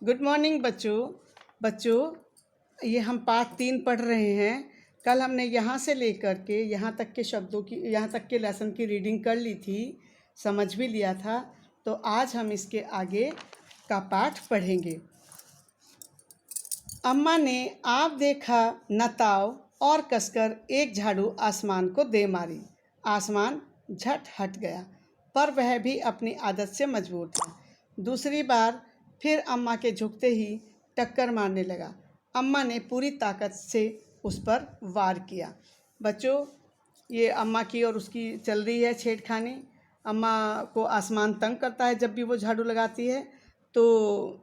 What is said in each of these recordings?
Good morning बच्चों ये हम पाठ 3 पढ़ रहे हैं। कल हमने यहाँ से लेकर के यहाँ तक के शब्दों की, यहाँ तक के लेसन की रीडिंग कर ली थी, समझ भी लिया था। तो आज हम इसके आगे का पाठ पढ़ेंगे। अम्मा ने आप देखा न ताव और कसकर एक झाड़ू आसमान को दे मारी। आसमान झट हट गया, पर वह भी अपनी आदत से मजबूर था। दूसरी बार फिर अम्मा के झुकते ही टक्कर मारने लगा। अम्मा ने पूरी ताकत से उस पर वार किया। बच्चों, ये अम्मा की और उसकी चल रही है छेड़खानी। अम्मा को आसमान तंग करता है, जब भी वो झाड़ू लगाती है तो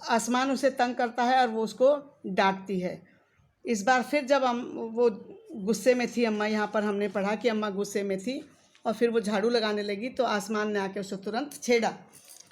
आसमान उसे तंग करता है और वो उसको डांटती है। इस बार फिर जब वो गुस्से में थी, अम्मा यहाँ पर हमने पढ़ा कि अम्मा गुस्से में थी और फिर वो झाड़ू लगाने लगी तो आसमान ने आके उसे तुरंत छेड़ा।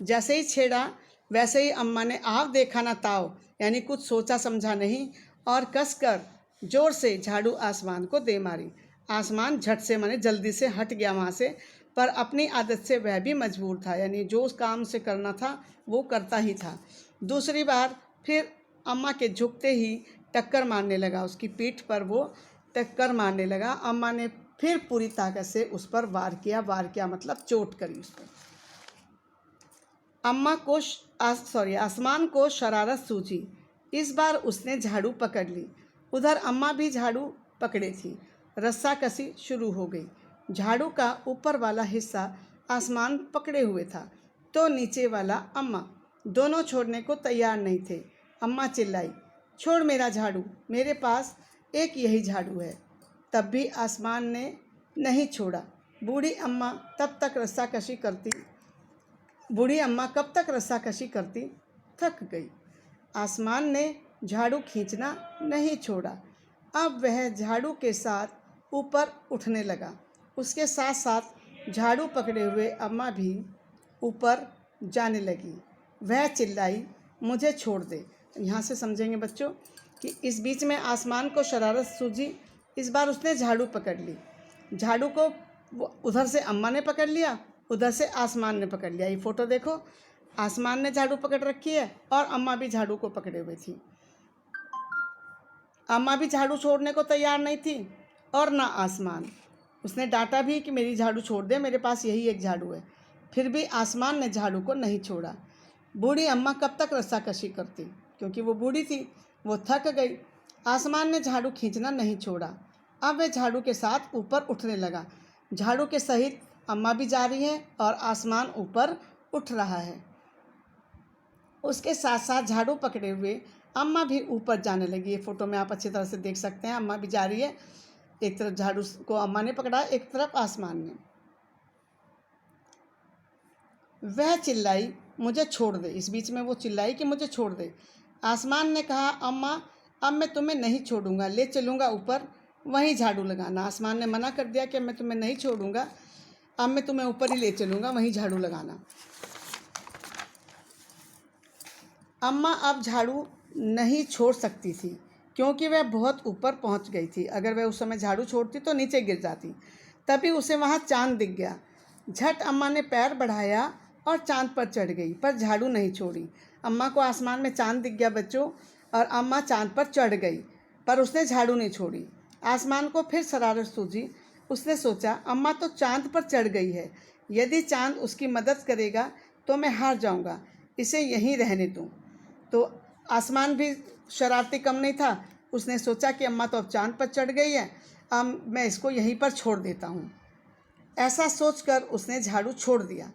जैसे ही छेड़ा वैसे ही अम्मा ने आप देखा ना ताव, यानी कुछ सोचा समझा नहीं, और कसकर जोर से झाड़ू आसमान को दे मारी। आसमान झट से माने जल्दी से हट गया वहाँ से, पर अपनी आदत से वह भी मजबूर था, यानी जो उस काम से करना था वो करता ही था। दूसरी बार फिर अम्मा के झुकते ही टक्कर मारने लगा, उसकी पीठ पर वो टक्कर मारने लगा। अम्मा ने फिर पूरी ताकत से उस पर वार किया मतलब चोट करी उस पर। आसमान को शरारत सूझी। इस बार उसने झाड़ू पकड़ ली। उधर अम्मा भी झाड़ू पकड़े थी। रस्साकसी शुरू हो गई। झाड़ू का ऊपर वाला हिस्सा आसमान पकड़े हुए था तो नीचे वाला अम्मा, दोनों छोड़ने को तैयार नहीं थे। अम्मा चिल्लाई, छोड़ मेरा झाड़ू, मेरे पास एक यही झाड़ू है। तब भी आसमान ने नहीं छोड़ा। बूढ़ी अम्मा कब तक रस्साकशी करती थक गई। आसमान ने झाड़ू खींचना नहीं छोड़ा। अब वह झाड़ू के साथ ऊपर उठने लगा। उसके साथ साथ झाड़ू पकड़े हुए अम्मा भी ऊपर जाने लगी। वह चिल्लाई, मुझे छोड़ दे। यहाँ से समझेंगे बच्चों कि इस बीच में आसमान को शरारत सूझी। इस बार उसने झाड़ू पकड़ ली। झाड़ू को उधर से अम्मा ने पकड़ लिया, उधर से आसमान ने पकड़ लिया। ये फोटो देखो, आसमान ने झाड़ू पकड़ रखी है और अम्मा भी झाड़ू को पकड़े हुए थी। अम्मा भी झाड़ू छोड़ने को तैयार नहीं थी और ना आसमान। उसने डांटा भी कि मेरी झाड़ू छोड़ दे, मेरे पास यही एक झाड़ू है। फिर भी आसमान ने झाड़ू को नहीं छोड़ा। बूढ़ी अम्मा कब तक रस्साकशी करती, क्योंकि वो बूढ़ी थी, वो थक गई। आसमान ने झाड़ू खींचना नहीं छोड़ा। अब वह झाड़ू के साथ ऊपर उठने लगा। झाड़ू के सहित अम्मा भी जा रही है और आसमान ऊपर उठ रहा है। उसके साथ साथ झाड़ू पकड़े हुए अम्मा भी ऊपर जाने लगी। ये फोटो में आप अच्छी तरह से देख सकते हैं। अम्मा भी जा रही है, एक तरफ झाड़ू को अम्मा ने पकड़ा, एक तरफ आसमान ने। वह चिल्लाई, मुझे छोड़ दे। इस बीच में वो चिल्लाई कि मुझे छोड़ दे। आसमान ने कहा, अम्मा अब मैं तुम्हें नहीं छोड़ूंगा, ले चलूँगा ऊपर, वहीं झाड़ू लगाना। आसमान ने मना कर दिया कि मैं तुम्हें नहीं छोड़ूंगा, अब मैं तुम्हें ऊपर ही ले चलूँगा, वहीं झाड़ू लगाना। अम्मा अब झाड़ू नहीं छोड़ सकती थी क्योंकि वह बहुत ऊपर पहुंच गई थी। अगर वह उस समय झाड़ू छोड़ती तो नीचे गिर जाती। तभी उसे वहां चांद दिख गया। झट अम्मा ने पैर बढ़ाया और चांद पर चढ़ गई, पर झाड़ू नहीं छोड़ी। अम्मा को आसमान में चांद दिख गया बच्चों, और अम्मा चांद पर चढ़ गई, पर उसने झाड़ू नहीं छोड़ी। आसमान को फिर शरारत सूझी। उसने सोचा, अम्मा तो चांद पर चढ़ गई है, यदि चांद उसकी मदद करेगा तो मैं हार जाऊंगा, इसे यहीं रहने दूं। तो आसमान भी शरारती कम नहीं था। उसने सोचा कि अम्मा तो अब चांद पर चढ़ गई है, अब मैं इसको यहीं पर छोड़ देता हूँ। ऐसा सोचकर उसने झाड़ू छोड़ दिया।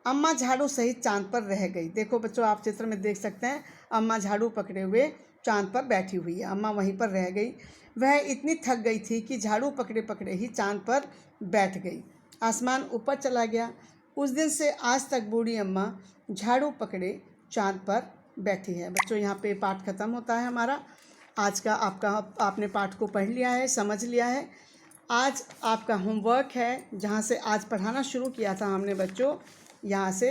अम्मा झाड़ू सहित चांद पर रह गई। देखो बच्चों, आप चित्र में देख सकते हैं, अम्मा झाड़ू पकड़े हुए चांद पर बैठी हुई है। अम्मा वहीं पर रह गई। वह इतनी थक गई थी कि झाड़ू पकड़े पकड़े ही चांद पर बैठ गई। आसमान ऊपर चला गया। उस दिन से आज तक बूढ़ी अम्मा झाड़ू पकड़े चांद पर बैठी है। बच्चों, यहाँ पे पाठ खत्म होता है हमारा। आज का आपने पाठ को पढ़ लिया है, समझ लिया है। आज आपका होमवर्क है, जहाँ से आज पढ़ाना शुरू किया था हमने बच्चों, यहाँ से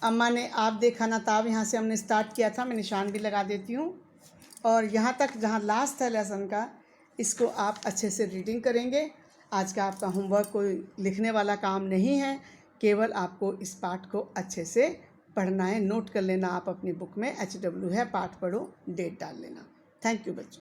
अम्मा ने आप देखा ना ताव, यहाँ से हमने स्टार्ट किया था। मैं निशान भी लगा देती हूँ। और यहाँ तक जहाँ लास्ट है लेसन का, इसको आप अच्छे से रीडिंग करेंगे। आज का आपका होमवर्क कोई लिखने वाला काम नहीं है, केवल आपको इस पाठ को अच्छे से पढ़ना है। नोट कर लेना आप अपनी बुक में, HW है पाठ पढ़ो, डेट डाल लेना। थैंक यू बच्चों।